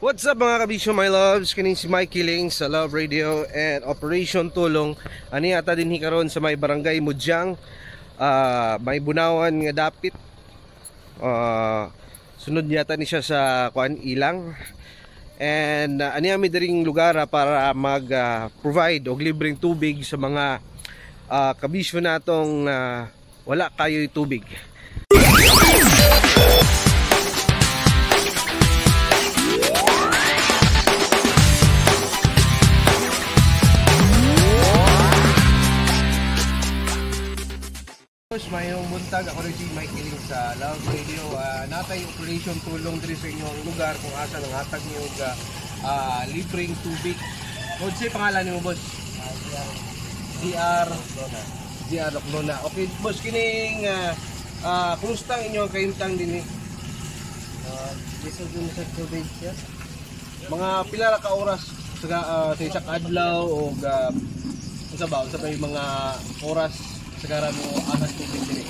What's up mga kabisyo, my loves? Kaning si Mikey Ling sa Love Radio and Operation Tulong. Ani ata din hikaron sa may barangay Mudyang, may bunawan nga dapit. Sunod yata ni siya sa kuan ilang. And ani ami diring lugar para mag-provide og libreng tubig sa mga kabisyo natong wala kayo tubig. Mayong buntag, ako rin si Mikey Ling sa Love Radio. Natay Operation Tulong diri sa inyong lugar kung asa nang hatag niyo libreng tubig. Kung si pangalan niyo, boss? DR Lona. Okay, boss, kining kumusta ang inyong kahintang din eh? Lisod din sa tubig siya. Mga pila ka oras sa isang adlaw o sa may mga oras sagara mo anas tubig din.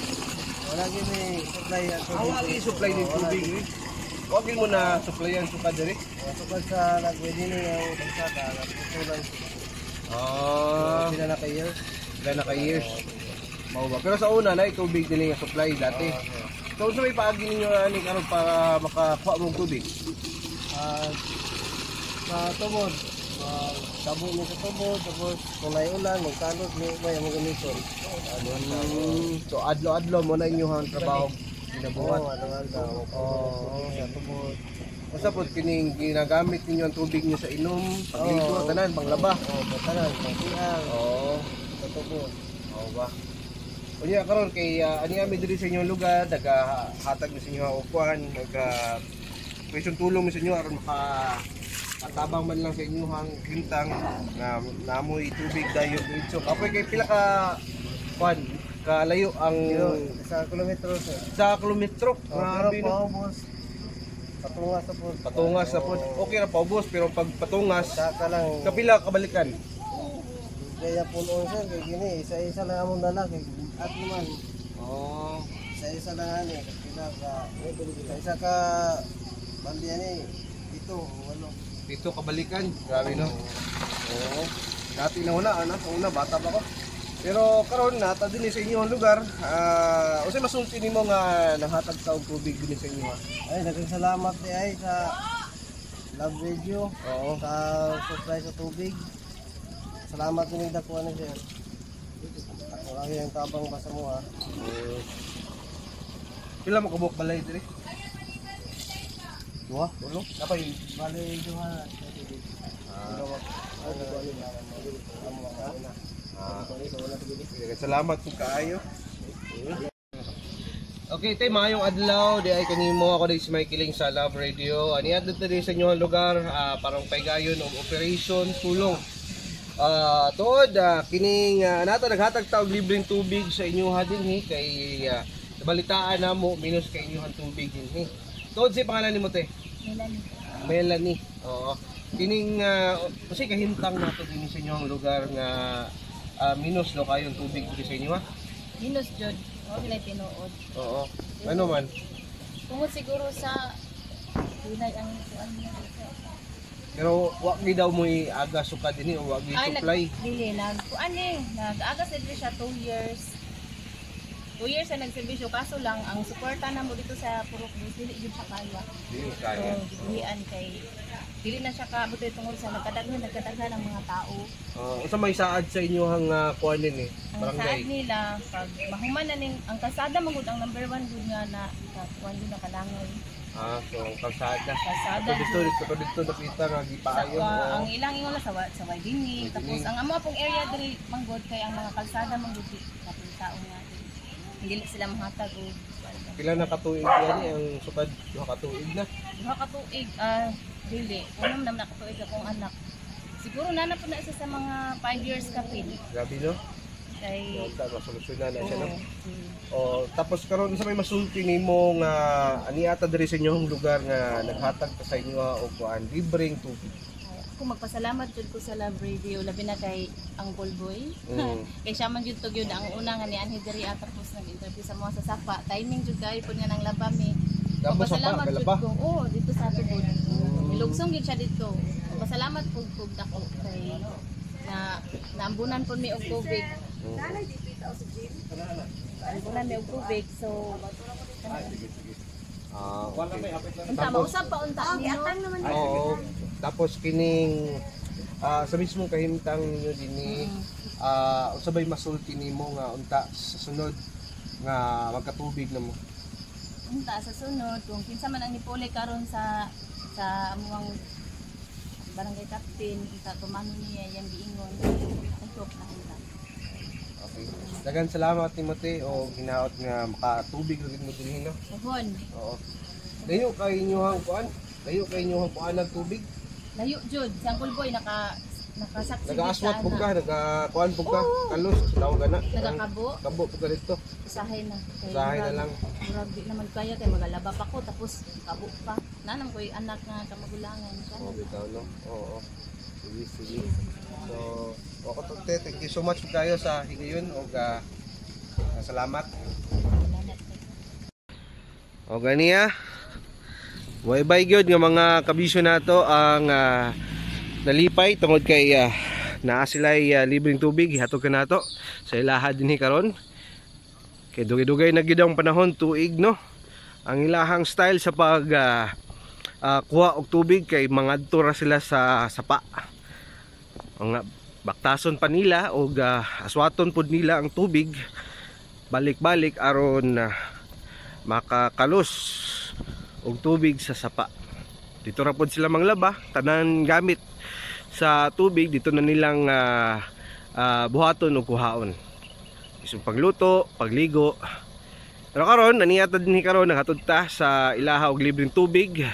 Wala gini supply ang tubig. Wala supply din tubig eh. Wag mo na supplyan suka diri. Sukad sa lagwedin yung tagsada, nagtutulan sila. Sila na kay years. Sila na kay years. Mao ba? Pero sa una na tubig din yung supply dati. So sa may paagi ninyo ani karon para makakuha mong tubig. Sa tubod. Tabo mo sa tubod, tapos kung may ulan, magkalot, may mga gamiton. So adlaw-adlaw mo na inyong trabaho ginabuhat. Sa tubod. Basta po kining ginagamit ninyo ang tubig niyo sa inom, pagligo, tanan, panglaba. Tanan, pangsiang. Sa tubod. Ba? Unya karon kay ani ami diri sa inyong lugar, nagahatag ni sa inyo upuan, question tulong mi sa inyo aron tabang man lang sa inyong hintang na namoy tubig dayon dito. Apoy kay pila ka kuan kalayo ang sa kilometro sir. Sa kilometro. Grabe no. Patungas sa pod. Okay na paubos pero pag patungas ka lang kapila kabalikan. Kaya puno sir kay gini isa-isa lang among dala kay at naman. Isa-isa lang ani kapila ka isa ka bandiyan ni ito walo. Dito kabalikan, grabe no. Oo. Dati na una, bata pa ko. Pero karon nata din sa inyong lugar, unsay masulti nimo nga nanghatag sa og tubig din sa inyo? Ay daghang salamat ni ay sa Love Radio. Sa supply sa tubig. Salamat din dako ani sir. Ako lang yung tabang basa mo ha. Pila mo kabuk balay diri? Dua? Ulo? Kapay Balay duha. Salamat po kaayo. Okay, tay maayong adlaw di ay kanimo ako si Mikey Ling sa Love Radio. Ani adto diri sa inyong lugar parang paygayon og Operation Tulong. Tuod kining nato naghatag ta og libreng tubig sa inyo dinhi kay nabalitaan namo minus kay inyo tubig dinhi. Tuod si pangalan nimo te? Melanie. Oo. Kining kasi kahintang nato din sa inyong lugar nga minus no kayong tubig dito sa inyo ha? Minus jud. O gilay tinuod. Oo. Ano man? Tungod siguro sa dunay ang kuan niya. Pero wag gi daw mo aga suka dinhi o wag gi supply. Dili nag-aga sa siya 2 years. 2 years na nagserbisyo kaso lang ang suporta na mo dito sa Purok dili jud siya kaya. Dili kaya. So, dili na siya kabuti tungod sa nagkadaghan ang mga tao. Unsa may saad sa inyo hang kuan din Ang saad nila pag mahuman na ning ang kalsada magud ang number 1 gud nga na kuan din na kalangoy. So kalsada. Kalsada. Dito nakita nga gipaayo. Ang ilang ingon sa Waydini. Tapos ang amo pong area diri manggod kay ang mga kalsada manggod kapil tao nga. Dili sila mahatag og pila na katuig yan ang sukad duha ka tuig na. Duha ka tuig dili. Unam na nakatuig akong anak. Siguro na po na isa sa mga 5 years kapin. Grabe no? Kay masolusyonan na siya no. Tapos karon sa may masulti nimo nga ani ata diri sa inyong lugar nga naghatag ta sa inyo og kuan libreng tubig. Ako magpasalamat jud ko sa Love Radio labi na kay ang Boy. Kay siya man jud to gyud ang una nga ni Anhi diri tapos nag-interview sa mga sa Sapa. Timing jud kay pud nga nang labami. Tapos Magpasalamat jud ko. Dito sa tubod. Lugsong gid siya dito. Pasalamat pug dako kay na naambunan po mi og tubig. Naambunan mi og tubig so unta mausap pa unta niyo. Oo. Tapos kining sa mismong kahimtang niyo dinhi usabay masulti nimo nga unta sa sunod nga magkatubig na mo. Unta sa sunod kung kinsa man ang nipuli karon sa amuang barangay captain unta tumano niya yang giingon utok na unta. Okay. Dagan salamat Timothy o hinaot nga makatubig rin mo dinhi no. Uhon. Oo. Layo kay inyohang kuan? Layo kay inyohang kuan ng tubig? Layo jud sang kulboy nakasaksi Nag-aswat sa pug ka, ana. nagkuan pug ka, Oo. kalos tawag ka na. Nagakabo. Kabo pug ka dito. Usahay na. Kay Usahay na murag- lang. Murag di naman kaya kay magalaba pa ko tapos kabo pa. Nanam ko'y anak nga kamagulangan. Oo, bitaw no. Oo. Sige, sige. So, ako to, thank you so much kayo sa higayon o salamat. O ganiya. Way gyud nga mga kabisyo nato ang nalipay tungod kay naa sila'y libreng tubig ihatod ka nato sa ilaha dinhi karon. Kay dugay-dugay na gid ang panahon tuig no. Ang ilahang style sa pag kuha og tubig kay mangadto ra sila sa sapa. Mga baktason pa nila og aswaton pud nila ang tubig balik-balik aron makakalos og tubig sa sapa. Dito ra pod sila manglaba, tanan gamit sa tubig dito na nilang buhaton o kuhaon. Isang pagluto, pagligo. Pero karon naniyatad ni karon naghatod ta sa ilaha og libreng tubig.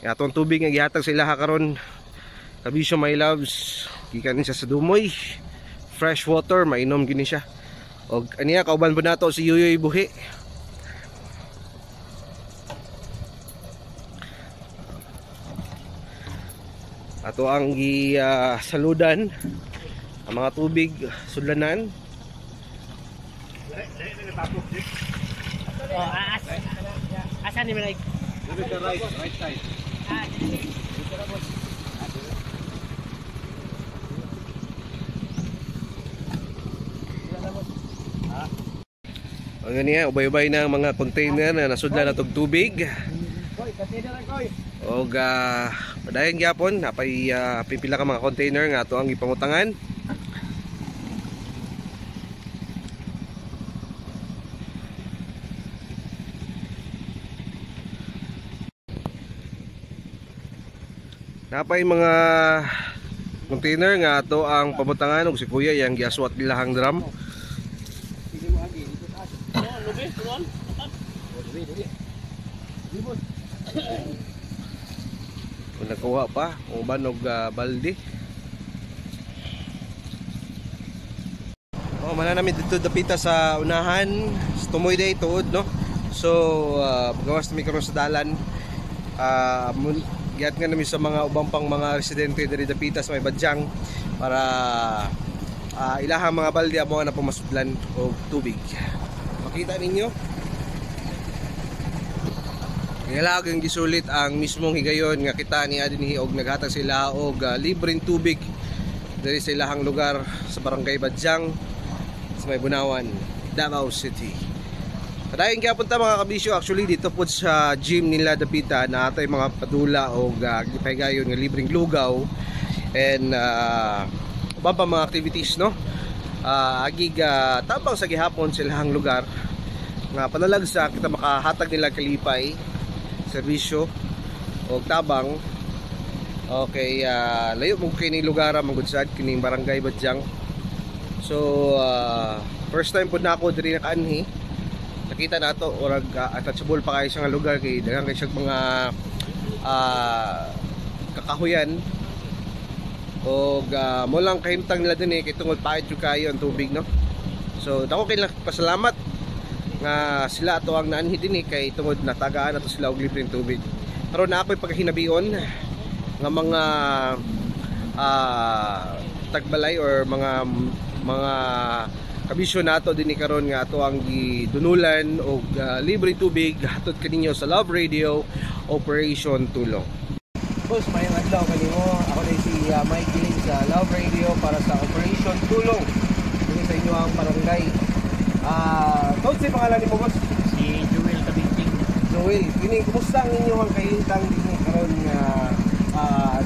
Atong tubig nga gihatag sa ilaha karon kabisyo my loves, gikan siya sa dumoy. Fresh water, mainom gini siya. Og aniya kauban po nato si Yuyoy Buhi. Ato ang saludan ang mga tubig sudlanan. Asan ni Mike? Right side. Ang niya, ubay-ubay na ang mga container na nasudlan natog tubig. Og padayon gyapon napay pipila ka mga container nga ato ang ipangutangan. Napay mga container nga ato ang pamutangan og si kuya yang giaswat bilahang drum. Kung nagkuha pa, uban og balde. Mana namin dito dapita sa unahan, sa Tumoy Day tuod no. So pagawas mi karon sa dalan. Giat nga namin sa mga ubang pang mga residente diri dapita sa may Badyang para ilahang mga balde amo nga napamasudlan og tubig. Makita ninyo. Ngalag ang gisulit ang mismong higayon nga kita ni adinhi og naghatag sila og libreng tubig diri sa ilahang lugar sa Barangay Badyang sa may Bunawan, Davao City. Kadayon gyapon ta mga kabisyo, actually dito po sa gym nila dapita na atay mga padula og gipahigayon nga libreng lugaw and ubang pa mga activities no. Agig tabang sa gihapon sa ilahang lugar nga panalagsa kita makahatag nila kalipay serbisyo o tabang. Okay, layo mo kini lugar mangudsad kining Barangay Badyang. So first time po na ako diri nakaanhi. Nakita nato orag attachable pa kayo sa nga lugar kay daghang kay siya mga kakahuyan. Og mo lang kahimtang nila din kay tungod paid jud kayo ang tubig no. So dako kay pasalamat nga sila ato ang naanhi din kay tungod natagaan ato sila og libreng tubig. Karon na ako'y paghinabion nga mga tagbalay or mga kabisyo nato din karon nga ato ang gidunulan og libreng tubig hatod kaninyo sa Love Radio Operation Tulong. Boss, mayang adlaw kanimo. Ako na si Mike Giling sa Love Radio para sa Operation Tulong. Dito sa inyo ang barangay. Tawag sa pangalan ni mo, boss? Si Joel Kabinting. Joel, kini kumusta ang inyong kahintang dinhi karon nga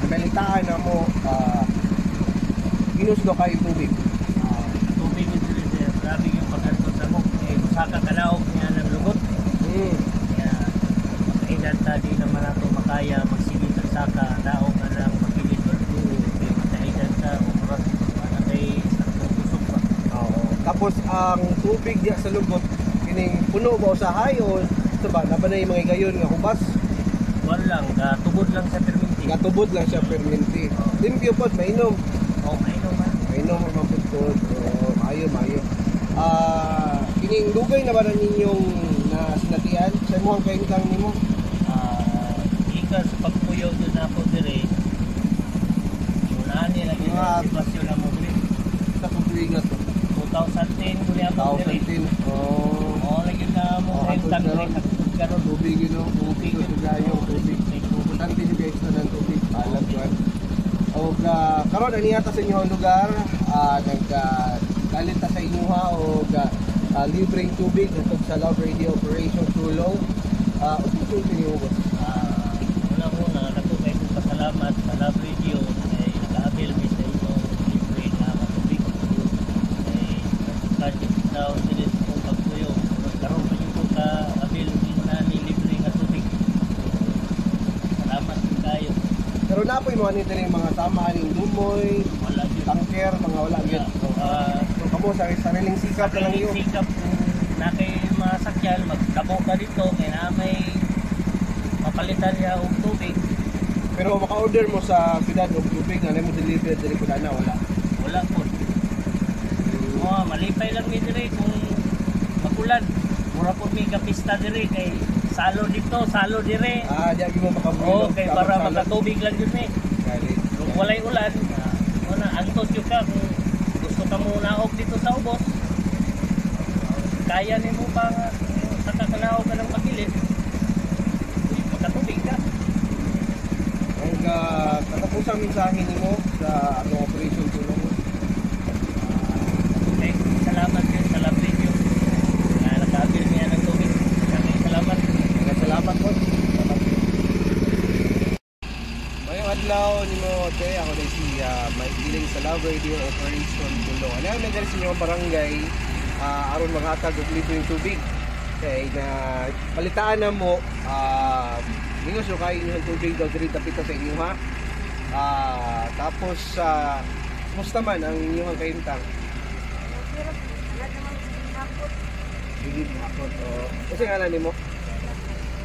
nabalitaan na mo ginusdo kayo tubig. Tubig ito rin. Grabe yung pag-anto sa mo. Saka kalaog niya ng lugot. Kaya kailan tadi naman ako makaya magsigit sa saka daog na lang makilit. Kaya mataidan sa oras. Para kay isang kusog pa. Tapos ang tubig diya sa lugot kining puno ba usahay o sa ba nabanay mga gayon nga hubas? Wala lang. Tubod lang sa perminti. Gatubod lang siya perminti. Limpyo pod mainom. Mainom man. Mainom ang maputod. Mayo. Kining dugay na ba na ninyong nasinatian sa imong kahintang nimo? Ika sa pagpuyo doon ako dire. Unahan nila yung sitwasyon na mo dire. Sa pagpuingat to. 2010 kuli ako dire. 2010. Lagi na mo yung tagre karon Tubig yun o. tubig Gayo, tubig. Importante nyo guys na ng tubig. Alam yun. O karon ani ata sa inyong lugar, nagkalit sa inyo ha o libreng tubig atong sa Love Radio Operation Tulong. Upusun sa inyo boss. Una nato kay kong pasalamat sa Love Radio ay naka-avail mi sa inyo libre na tubig. Ay daw dili kong pagpuyo. Karon pa yung ka-avail din na ni libre nga tubig. Salamat kayo. Pero na po yung mga tama aning dumoy, Wala yun. tanker, mga wala yun. So kamo sa sariling sikap na lang yun. Sikap na kay masakyan, magdabo ka dito, kaya na may mapalitan niya og tubig. Pero maka-order mo sa siyudad og tubig na mo deliver dili ko na wala. Wala po. Malipay lang ni dire kung magulan. Mura po may kapista dire kay salo dito, salo dire. Di mo makabulo. Kay para makatubig lang yun eh. Kali. Kung walay ulan, antos yun ka kung gusto ka muna og dito sa ubos. Kaya ni mo pa nga, sa kakanaw ka ng magilid, makatubig ka. Ang katapusang mensahe nimo sa Operation Tulong. Okay, salamat din sa Love Radio na nag-avail niya ng tubig. Salamat. Salamat po. Mayong adlaw nimo te ako na si Mike Giling sa Love Radio Operation Tulong. Ano ang nagalis niyo ang barangay aron maghatag og libreng tubig. Kay na palitaan na mo minus yung kain yung tubig daw diri tapita sa inyo ha. Tapos musta man ang inyong kahintang? Bigid hakot. Kasi nga nimo?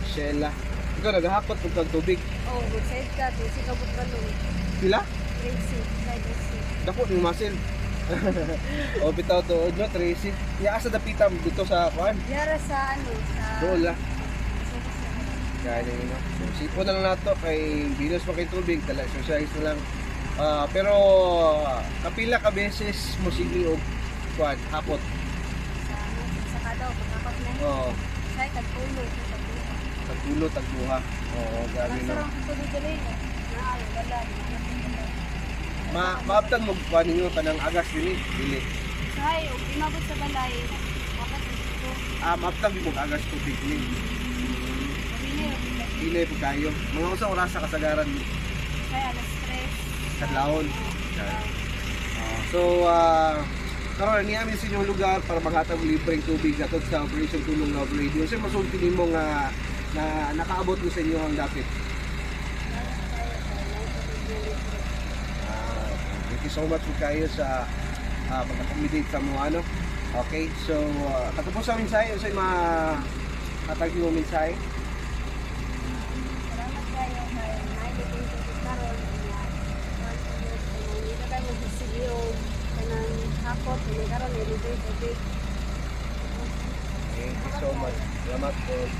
Sheila. Ikaw naghahakot og kag tubig. Good side ka, si kabut ka doon. Pila? Tracy, Tracy. Dako ni Masil. Bitaw to, no Tracy. Ya asa dapita dito sa kuan. Yara sa sa... Dola. Kaya no. So sipo na lang nato kay bilos pa kay tubig, tala exercise na lang. Pero kapila ka beses mo sige og kuan hapot. Sa kadaw, pagkapat na. Oo. Say, tagpulo. Tagpulo, tagbuha. Oo, grabe no. Masarang ito dito rin. Wala. Maabtan mo kuan ninyo kanang agas dili. Say, umabot sa balay. Dapat dito. Maabtan mo agas tubig ni. Dili po kayo. Mga usang oras sa kasagaran ni. Say, alas 3. Kadlawon. So, karon ni amin sa inyong lugar para maghatag libreng tubig atod sa Operation Tulong Love Radio. Kasi masulti nimo nga na nakaabot mo sa inyo ang dapit. Thank you so much po kayo sa pag-accommodate sa mga ano. Okay, so katapos sa mensahe, sa mga katag yung mensahe. Salamat kayo. Naibitin ko sa karon. Hindi ka mag-sigyo. Kanang hapot. Hindi karon. Nilibay tubig. Thank you so much. Salamat po.